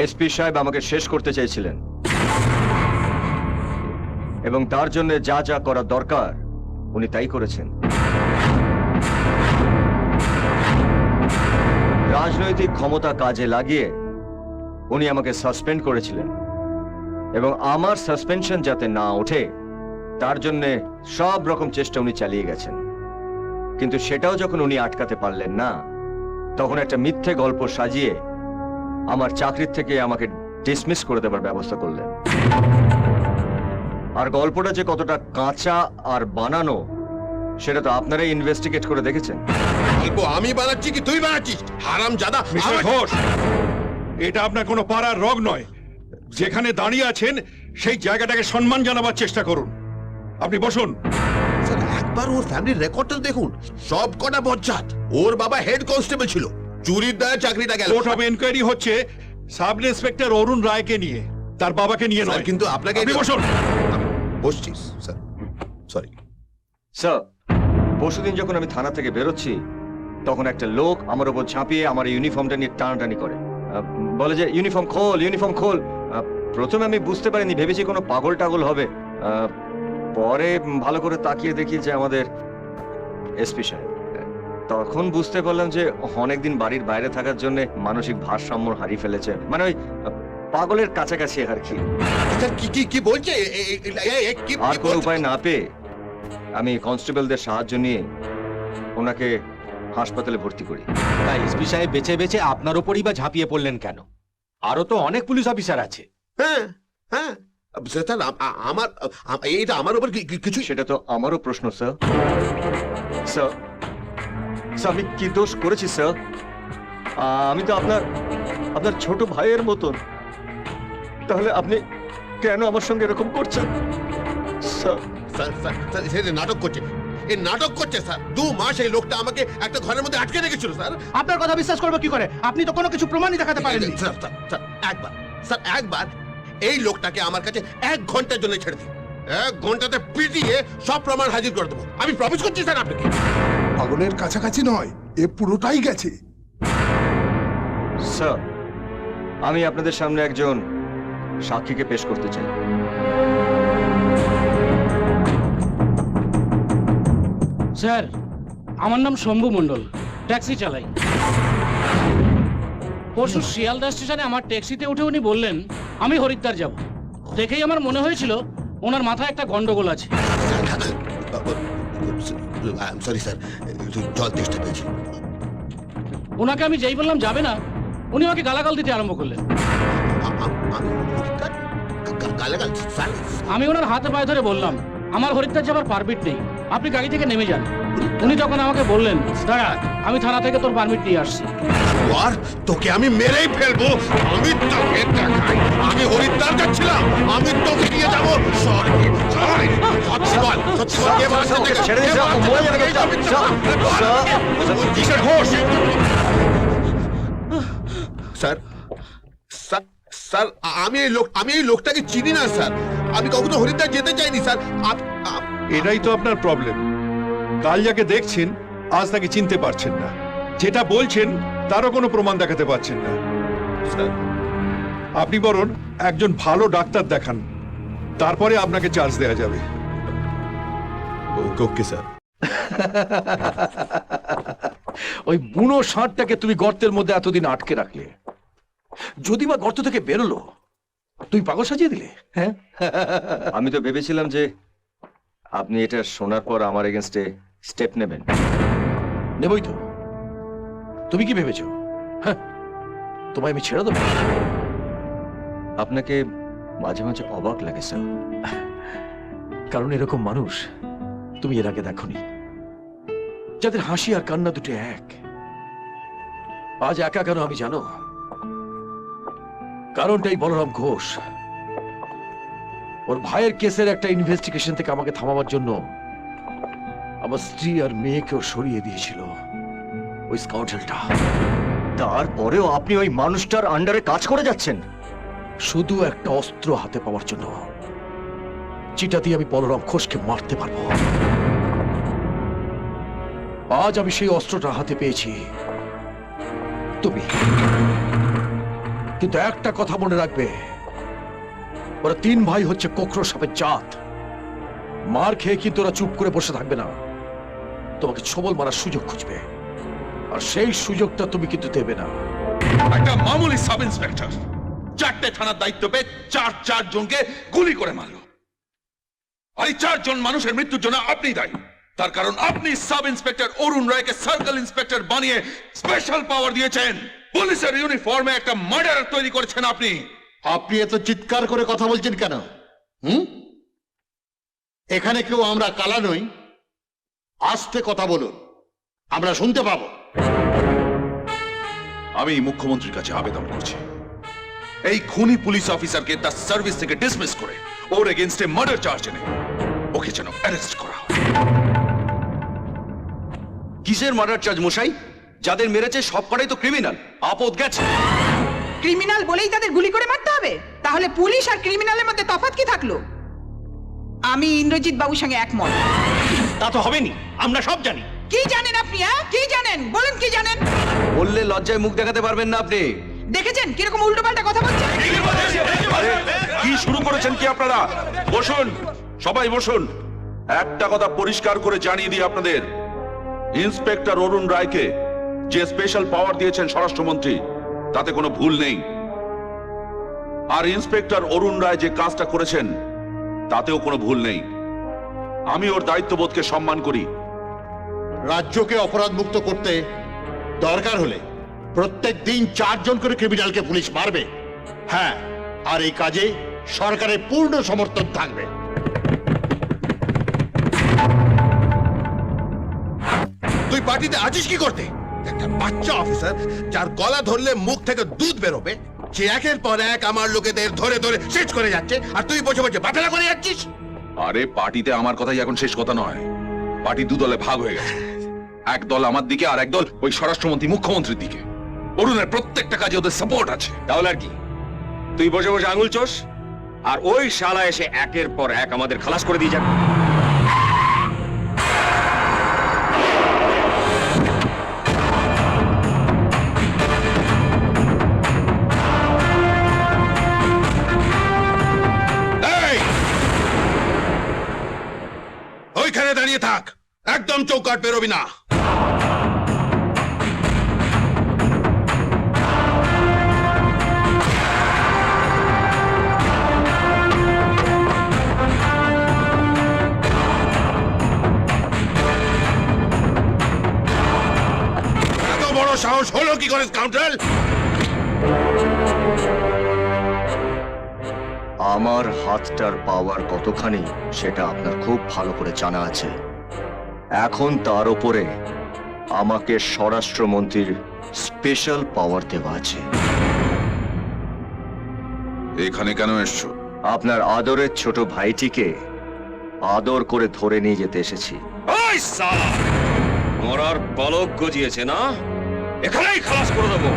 SP সাহেব আমাকে শেষ করতে চাইছিলেন এবং তার জন্য যা যা করা দরকার উনি তাই করেছেন। রাজনৈতিক ক্ষমতা কাজে লাগিয়ে উনি আমাকে সাসপেন্ড করেছিলেন এবং আমার সাসপেনশন যাতে না ওঠে তার জন্য সব রকম চেষ্টা উনি চালিয়ে গেছেন। কিন্তু সেটাও যখন উনি আটকাতে পারলেন না, তখন একটা মিথ্যে গল্প সাজিয়ে আমার চাকরির থেকে আমাকে ডিসমিস করে দেবার ব্যবস্থা করলেন। আর গল্পটা যে কতটা কাঁচা আর বানানো সেটা তো আপনারাই ইনভেস্টিগেট করে দেখেছেন। গল্প আমি বানাচ্ছি কি তুই বানাচ্ছিস? হারামজাদা! মিস্টার ঘোষ, এটা আপনার কোনো পাড়ার রগ নয়। যেখানে দাঁড়িয়ে আছেন সেই জায়গাটাকে সম্মান জানাবার চেষ্টা করুন। আপনি বসুন। স্যার, একবার ওর ফ্যামিলির রেকর্ডটা দেখুন, সব কটা বজ্জাত। ওর বাবা হেড কনস্টেবল ছিল, চুরির দায়ে চাকরিটা গেল। কোর্ট অফ এনকোয়ারি হচ্ছে সাব ইন্সপেক্টর অরুণ রায়কে নিয়ে, তার বাবাকে নিয়ে নয়। কিন্তু আপনাকে আপনি বসুন। বসছিস স্যার, সরি স্যার। পরশুদিন যখন আমি থানা থেকে বেরোচ্ছি তখন একটা লোক আমার উপর ঝাঁপিয়ে আমার ইউনিফর্মটা নিয়ে টানাটানি করে, বলে যে ইউনিফর্ম খোল, ইউনিফর্ম খোল। প্রথমে আমি বুঝতে পারিনি, ভেবেছি কোনো পাগল টাগল হবে। পরে ভালো করে তাকিয়ে দেখি যে আমাদের এসপি সাহেব। তখন বুঝতে পারলাম যে অনেকদিন বাড়ির বাইরে থাকার জন্য মানসিক ভারসাম্য হারিয়ে ফেলেছে, মানে ওই পাগলের কাছাকাছি আর কি। কি বলছে? আর কোনো উপায় না পেয়ে আমি কনস্টেবলদের সাহায্য নিয়ে ওনাকে হাসপাতালে ভর্তি করি। তাই এসপি সাহেব বেছে বেছে আপনার ওপরই বা ঝাঁপিয়ে পড়লেন কেন? আরো তো অনেক পুলিশ অফিসার আছে। হ্যাঁ হ্যাঁ স্যার, আমার এইটা আমার উপর কিছু। সেটা তো আমারও প্রশ্ন স্যার। স্যার, আমি কি দোষ করেছি স্যার? আমি তো আপনার ছোট ভাইয়ের মতন, তাহলে আপনি কেন আমার সঙ্গে এরকম করছেন স্যার? নাটক করছে, এই নাটক করছে স্যার। 2 মাস এই লোকটা আমাকে একটা ঘরের মধ্যে আটকে রেখেছিল স্যার। আপনার কথা বিশ্বাস করবো কি করে? আপনি তো কোনো কিছু প্রমাণই দেখাতে পারেননি। একবার এই লোকটাকে আমার কাছে 1 ঘন্টার জন্য ছেড়ে দিন। 1 ঘন্টাতে পিটিয়ে সব প্রমাণ হাজির করে দেবো। আমি প্রমিস করছি স্যার আপনাকে। পাগলের কাছাকাছি নয়, এ পুরোটাই গেছে। স্যার, আমি আপনাদের সামনে একজন সাক্ষীকে পেশ করতে চাই। স্যার, আমার নাম শম্ভু মণ্ডল, ট্যাক্সি চালাই। পরশু শিয়ালদা স্টেশনে আমার ট্যাক্সিতে উঠে উনি বললেন আমি হরিদ্বার যাব। দেখেই আমার মনে হয়েছিল ওনার মাথায় একটা গন্ডগোল আছে। সরি স্যার, জল তেষ্টা পেয়েছি। ওনাকে আমি যেই বললাম যাবে না, উনি আমাকে গালাগাল দিতে আরম্ভ করলেন। আমি ওনার হাতে পায়ে ধরে বললাম আমার হরিদ্বার যাবার পারমিট নেই, আপনি গাড়ি থেকে নেমে যান। উনি তখন আমাকে বললেন দাঁড়া, আমি থানা থেকে তোর পারমিট নিয়ে আসছি। আর তোকে আমি মেরেই ফেলবো। আমি তোকে দেখাই, আমি হরিদ্বার যাচ্ছিলাম, আমি তোকে নিয়ে যাবো। সরি সরি, সত্যি বল, সত্যি বল, কে বলেছে তোকে? ছেড়ে দিন স্যার, মরে যাবে লোকটা। কিসের ঘোষ? স্যার স্যার, আমি এই লোকটাকে চিনি না স্যার। আমি কখনো হরিদ্বার যেতে চাইনি স্যার। এটাই তো আপনার প্রবলেম। কাল যাকে দেখছেন আজ তাকে চিনতে পারছেন না, যেটা বলছেন তারও কোনো প্রমাণ দেখাতে পারছেন না। স্যার, আপনি বরং একজন ভালো ডাক্তার দেখান, তারপরে আপনাকে চার্জ দেওয়া যাবে। Okay sir. ওই বুনো ষাঁড়টাকে তুমি গর্তের মধ্যে এতদিন আটকে রাখলে, যদি বা গর্ত থেকে বেরোলো তুমি পাগল সাজিয়ে দিলে। হ্যাঁ, আমি তো ভেবেছিলাম যে আপনি এটা শোনার পর আমার এগেনস্টে স্টেপ নেবেন। নেবই তো। তুমি কি ভেবেছো হ্যাঁ তোমায় আমি ছেড়ে দেবো? আপনাকে মাঝে মাঝে অবাক লাগে স্যার, কারণ এরকম মানুষ তুমি এর আগে দেখোনি, যাদের হাসি আর কান্না দুটো এক। আজ একা কেন আমি জানো? কারণটাই বলরাম ঘোষ ওর ভাইয়ের কেসের একটা ইনভেস্টিগেশন থেকে আমাকে থামাবার জন্য আমার স্ত্রী আর মেয়েকেও সরিয়ে দিয়েছিল ওই স্কাউটেলটা। তারপরেও আপনি ওই মানুষটার আন্ডারে কাজ করে যাচ্ছেন শুধু একটা অস্ত্র হাতে পাওয়ার জন্য, যেটা দিয়ে আমি বলরাম ঘোষকে মারতে পারবো। আজ আমি সেই অস্ত্রটা হাতে পেয়েছি। তুমি কিন্তু একটা কথা মনে রাখবে, ওরা 3 ভাই হচ্ছে কোকরো সাপের জাত। মার খেয়ে কিন্তু ওরা চুপ করে বসে থাকবে না, তোমাকে ছবল মারার সুযোগ খুঁজবে, আর সেই সুযোগটা তুমি কিন্তু দেবে না। একটা মামুলি সাব ইন্সপেক্টর 4টে থানার দায়িত্ব পেয়ে 4 জনকে গুলি করে মারলো। আর এই 4 জন মানুষের মৃত্যুর জন্য আপনি দায়ী। তার কারণ আপনি সাব ইন্সপেক্টর অরুণ রায়কে সার্কেল ইন্সপেক্টর বানিয়ে স্পেশাল পাওয়ার দিয়েছেন। পুলিশের ইউনিফর্মে একটা মার্ডার তৈরি করেছেন আপনি। আপনি এত চিৎকার করে কথা বলছেন কেন? এখানে কেউ আমরা কালা নই। আস্তে কথা বলুন, আমরা শুনতে পাবো। আমি মুখ্যমন্ত্রীর কাছে আবেদন করছি, এই খুনি পুলিশ অফিসারকে তার সার্ভিস থেকে ডিসমিস করে ওর এগেইনস্টে মার্ডার চার্জ এনে ওকে যেন অ্যারেস্ট করা হয়। কিসের মার্ডার চার্জ মশাই? যাদের মেরেছে সবকটাই তো ক্রিমিনাল। আপদ গেছে। ক্রিমিনাল বলেই তাদের গুলি করে মারতে হবে? তাহলে পুলিশ আর ক্রিমিনালের মধ্যে তফাৎ কি থাকলো? আমি ইন্দ্রজিৎ বাবুর সঙ্গে একমত। তা তো হবেনি, আমরা সব জানি। কি জানেন আপনি? কি জানেন? বলুন কি জানেন? বললে লজ্জায় মুখ দেখাতে পারবেন না আপনি। দেখেছেন কিরকম উল্টোপাল্টা কথা বলছেন? কি শুরু করেছেন কি আপনারা? বসুন, সবাই বসুন। একটা কথা পরিষ্কার করে জানিয়ে দিই আপনাদের, ইন্সপেক্টর অরুণ রায়কে যে স্পেশাল পাওয়ার দিয়েছেন স্বরাষ্ট্রমন্ত্রী, তাতে কোনো ভুল নেই। আর ইন্সপেক্টর অরুণ রায় যে কাজটা করেছেন তাতেও কোনো ভুল নেই। আমি ওর দায়িত্ববোধকে সম্মান করি। রাজ্যকে অপরাধ মুক্ত করতে দরকার হলে প্রত্যেক দিন 4 জন করে ক্রিমিনালকে পুলিশ মারবে। হ্যাঁ, আর এই কাজে সরকারের পূর্ণ সমর্থন থাকবে। তুই পার্টিতে আছিস কি করতে? একটা বাচ্চা অফিসার যার গলা ধরলে মুখ থেকে দুধ বেরোবে, সে একের পর এক আমার লোকেদের ধরে ধরে শেষ করে যাচ্ছে, আর তুই বসে বসে বাটেলা করে যাচ্ছিস। আরে পার্টিতে আমার কথাই এখন শেষ কথা নয়। পার্টি 2 দলে ভাগ হয়ে গেছে, এক দল আমার দিকে আর এক দল ওই স্বরাষ্ট্রমন্ত্রী মুখ্যমন্ত্রীর দিকে। অরুণের প্রত্যেকটা কাজে ওদের সাপোর্ট আছে। তাহলে আর কি? তুই বসে বসে আঙুল চোষ, আর ওই শালা এসে একের পর এক আমাদের খালাস করে দিয়ে যাক। এই! ওইখানে দাঁড়িয়ে থাক, একদম চৌকাট বেরোবি না। এত বড় সাহস হলো কি করে স্কাউন্ডার? আমার হাতটার পাওয়ার কতখানি সেটা আপনার খুব ভালো করে জানা আছে। এখন তার উপরে আমাকে স্বরাষ্ট্রমন্ত্রীর স্পেশাল পাওয়ার দেওয়া আছে। এখানে কেন এসছো? আপনার আদরের ছোট ভাইটিকে আদর করে ধরে নিয়ে যেতে এসেছি। ওই শালা মরার পলক গজিয়েছে না, এখানেই খালাস করে দেবো।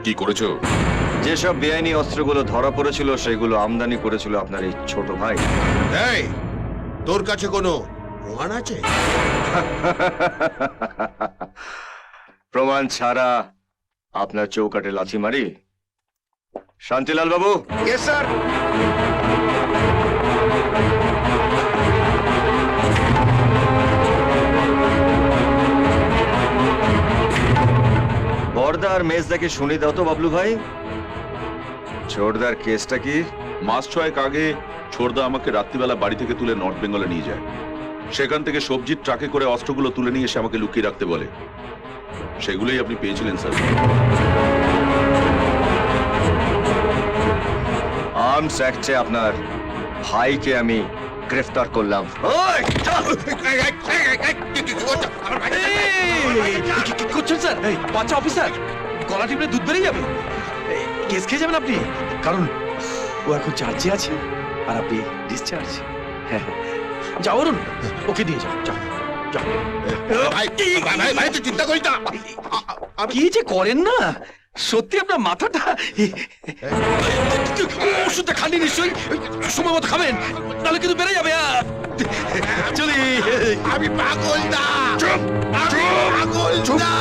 কি করেছো? যেসব বেআইনি অস্ত্রগুলো ধরা পড়েছিল সেগুলো আমদানি করেছিল আপনার এই ছোট ভাই। এই, তোর কাছে কোনো প্রমাণ আছে? প্রমাণ ছাড়া আপনার চৌকাটে লাথি মারি? শান্তিলাল বাবু। Yes sir. বর্দা আর মেজদাকে শুনে দাও তো বাবলু ভাই, ছোটদার কেসটা কি? মাস 6 আগে ছোটদা আমাকে রাত্রিবেলা বাড়ি থেকে তুলে নর্থ বেঙ্গলে নিয়ে যায়। সেখান থেকে সবজির ট্রাকে করে অস্ত্রগুলো তুলে নিয়ে এসে আমাকে লুকিয়ে রাখতে বলে। সেগুলোই আপনি পেয়েছিলেন স্যার। আর্মস অ্যাক্টে আপনার ভাইকে আমি গ্রেফতার করলাম। কি করছেন স্যার? এই বাচ্চা অফিসার, গলা টিপলে দুধ বেরিয়ে যাবে। কেস খেয়ে যাবেন আপনি, কারণ ও এখন চার্জে আছে আর আপনি ডিসচার্জ। হ্যাঁ, যাও অরুণ, ওকে দিয়ে যাও। যাও যাও। ভাই ভাই ভাই, তুই চিন্তা করিস না। কি যে করেন না, সত্যি আপনার মাথাটা। ওষুধটা খাননি নিশ্চয়ই, সময় মতো খাবেন, তাহলে কিন্তু বেড়ে যাবে। চলি। আমি পাগল না, আমি পাগল না।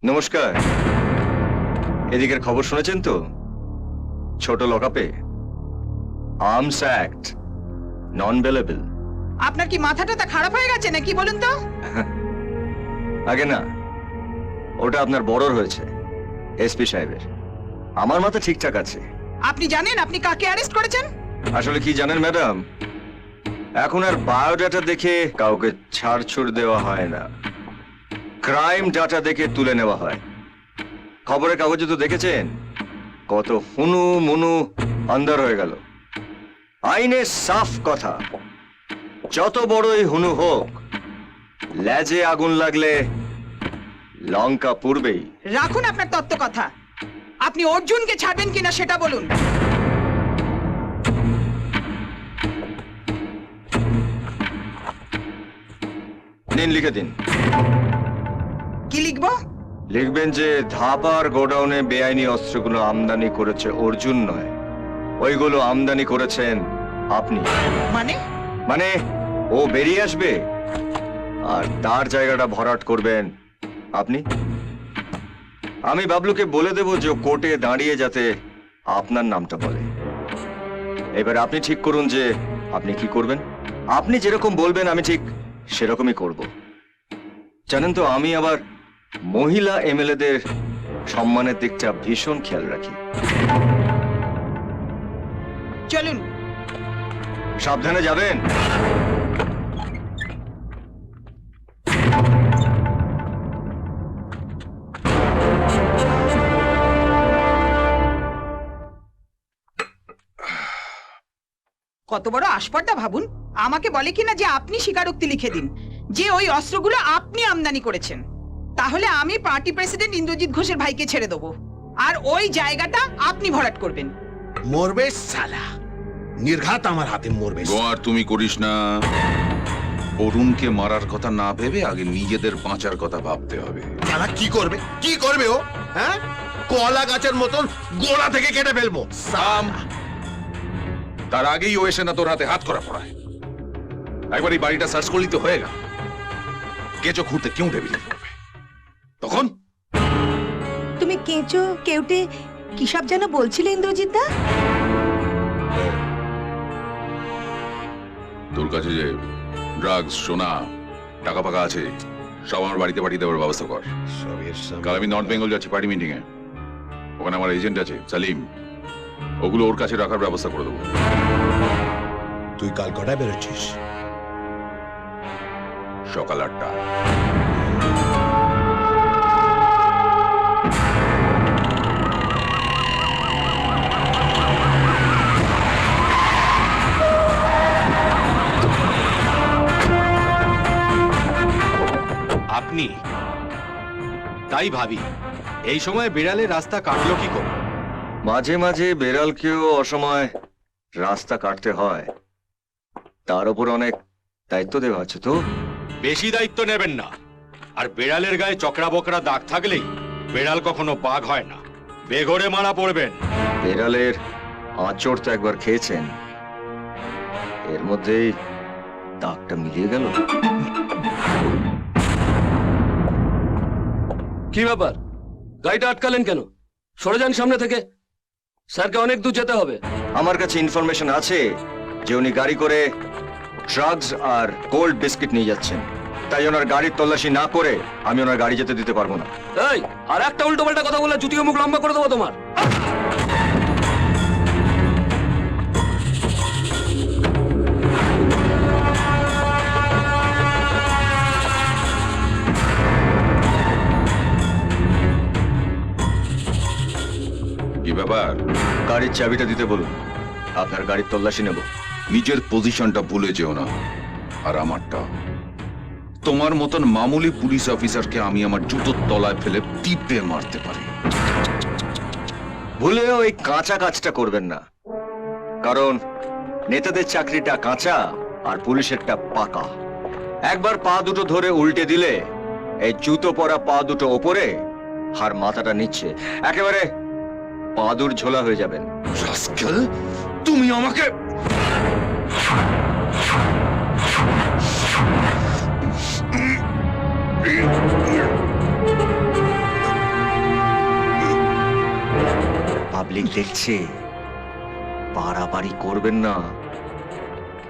নমস্কার, এদিকের খবর শুনেছেন তো? ছোট লকআপে আর্মস অ্যাক্ট নন বেলেবল। আপনার কি মাথাটা তা খারাপ হয়ে গেছে নাকি বলুন তো? আগে না, ওটা আপনার বড়র হয়েছে, এসপি সাহেবের। আমার মাথা ঠিকঠাক আছে। আপনি জানেন আপনি কাকে অ্যারেস্ট করেছেন? আসলে কি জানেন ম্যাডাম, এখন আর বায়োডাটা দেখে কাউকে ছাড়ছুড় দেওয়া হয় না, ক্রাইম ডাটা দেখে তুলে নেওয়া হয়। খবরের কাগজে তো দেখেছেন কত হুনু মুনু আন্দার হয়ে গেল। আইনে সাফ কথা, যত বড়ই হুনু হোক, লেজে আগুন লাগলে লঙ্কা পুড়বেই। রাখুন আপনার তত্ত্ব কথা। আপনি অর্জুনকে ছাড়বেন কিনা সেটা বলুন। নিন, লিখে দিন। কি লিখবো? লিখবেন যে ধাপার গোডাউনে বেআইনি অস্ত্রগুলো আমদানি করেছে অর্জুন নয়, ওইগুলো আমদানি করেছেন আপনি। মানে? মানে ও বেরিয়ে আসবে আর তার জায়গাটা ভরাট করবেন আপনি। আমি বাবলুকে বলে দেব যে কোর্টে দাঁড়িয়ে যাতে আপনার নামটা বলে। এবার আপনি ঠিক করুন যে আপনি কি করবেন। আপনি যেরকম বলবেন আমি ঠিক সেরকমই করব। জানেন তো, আমি আবার মহিলা এমএলএদের সম্মানের দিকটা ভীষণ খেয়াল রাখি। চলুন। সাবধানে যাবেন। কত বড় আসপর্দা ভাবুন। আমাকে বলে কিনা যে আপনি স্বীকারোক্তি লিখে দিন যে ওই অস্ত্রগুলো আপনি আমদানি করেছেন। তাহলে আমি পার্টি প্রেসিডেন্ট ইন্দ্রজিৎ ঘোষের ভাইকে ছেড়ে দেবো আর ওই জায়গাটা আপনি ভরাট করবেন। মরবে সালা, নির্ঘাত আমার হাতে মরবে। গোয়ার তুমি করিস না। অরুণকে মারার কথা না ভেবে আগে নিজেদের বাঁচার কথা ভাবতে হবে। সালা কি করবে, কি করবে ও? হ্যাঁ, কলা গাছের মতন গোড়া থেকে কেটে ফেলবো। সাম, তার আগেই ও এসে না তোর হাতে হাত করা পড়ায়। একবার এই বাড়িটা সার্চ করলি তো হয়ে গেল। কেঁচো ঘুরতে কেউ টেবিলে পড়বে তখন। তুমি কেঁচো কেউটে কি সব যেন বলছিলে ইন্দ্রজিৎ দা? তোর কাছে যে ড্রাগস, সোনা, টাকা ফাকা আছে সব আমার বাড়িতে পাঠিয়ে দেওয়ার ব্যবস্থা কর। কাল আমি নর্থ বেঙ্গল যাচ্ছি পার্টি মিটিং এ। ওখানে আমার এজেন্ট আছে সালিম, ওগুলো ওর কাছে রাখার ব্যবস্থা করে দেবো। তুই কাল কটায় বেরোচ্ছিস? সকাল 8টা। আপনি? তাই ভাবি এই সময় বিড়ালের রাস্তা কাটলো কি করে? মাঝে মাঝে বেড়ালকেও অসময় রাস্তা কাটতে হয়, তার উপর অনেক দায়িত্ব দেওয়া আছে তো। বেশি দায়িত্ব নেবেন না। আর বিড়ালের গায়ে চকরা বকরা দাগ থাকলেই বিড়াল কখনো বাঘ হয় না, বেঘরে মারা পড়বেন। বেড়ালের আঁচড় তো একবার খেয়েছেন, এর মধ্যেই দাগটা মিলিয়ে গেল। কি ব্যাপার, গাড়িটা আটকালেন কেন? সরে যান সামনে থেকে, স্যারকে অনেক দূর যেতে হবে। আমার কাছে ইনফরমেশন আছে যে উনি গাড়ি করে ড্রাগস আর কোল্ড বিস্কিট নিয়ে যাচ্ছেন, তাই ওনার গাড়ির তল্লাশি না করে আমি ওনার গাড়ি যেতে দিতে পারবো না। এই, আর একটা উল্টো পাল্টা কথা বলে জুতিকে মুখ লম্বা করে দেবো তোমার। কি ব্যাপার? গাড়ির চাবিটা দিতে বলুন, আপনার গাড়ির তল্লাশি নেব। নিজের পজিশনটা ভুলে যেও না, আর আমারটা। তোমার মতন মামুলি পুলিশ অফিসারকে আমি আমার জুতোর তলায় ফেলে টিপে মারতে পারি। ভুলেও এই কাঁচা কাজটা করবেন না, কারণ নেতাদের চাকরিটা কাঁচা আর পুলিশেরটা পাকা। একবার পা দুটো ধরে উল্টে দিলে এই জুতো পরা পা দুটো ওপরে আর মাথাটা নিচ্ছে, একেবারে পাদুর ঝোলা হয়ে যাবেন। রাস্কেল, তুমি আমাকে পাবলিক দেখছে, পাড়াপাড়ি করবেন না,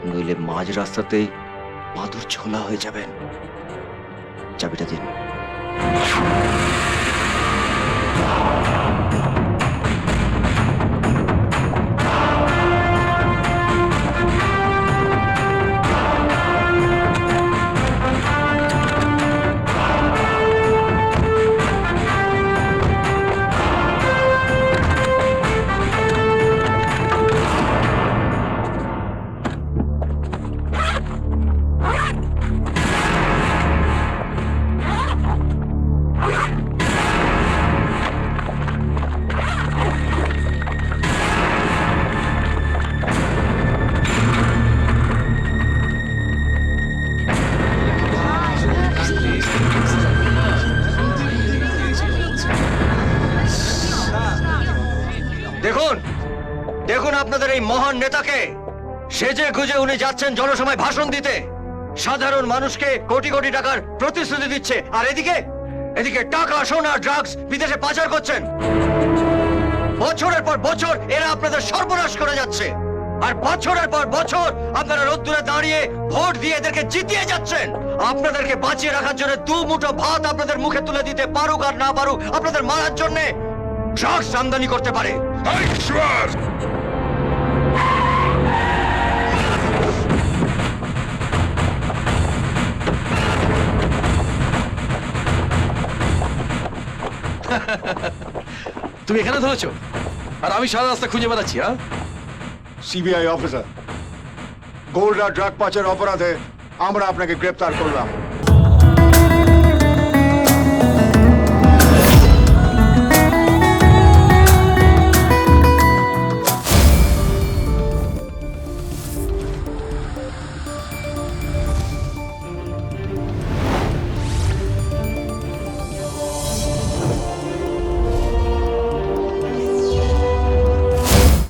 নইলে মাঝ রাস্তাতেই মাদুর ছোলা হয়ে যাবেন। চাবিটা দিন। দেখুন, দেখুন আপনাদের এই মহান নেতাকে, সেজে গুজে উনি যাচ্ছেন জনসভায় ভাষণ দিতে, সাধারণ মানুষকে কোটি কোটি টাকার প্রতিশ্রুতি দিচ্ছে, আর এদিকে টাকা, সোনা, ড্রাগস বিদেশে পাচার করছেন। বছরের পর বছর এরা আপনাদের সর্বনাশ করে যাচ্ছে, আর বছরের পর বছর আপনারা রোদ্দুরে দাঁড়িয়ে ভোট দিয়ে এদেরকে জিতিয়ে যাচ্ছেন। আপনাদেরকে বাঁচিয়ে রাখার জন্য দু মুঠো ভাত আপনাদের মুখে তুলে দিতে পারুক আর না পারুক, আপনাদের মারার জন্য ড্রাগস আমদানি করতে পারে। তুমি এখানে ধরেছো আর আমি সারা রাস্তা খুঁজে বেড়াচ্ছি। হ্যাঁ, সিবিআই অফিসার, গোল্ড আর ড্রাগ পাচার অপরাধে আমরা আপনাকে গ্রেপ্তার করলাম।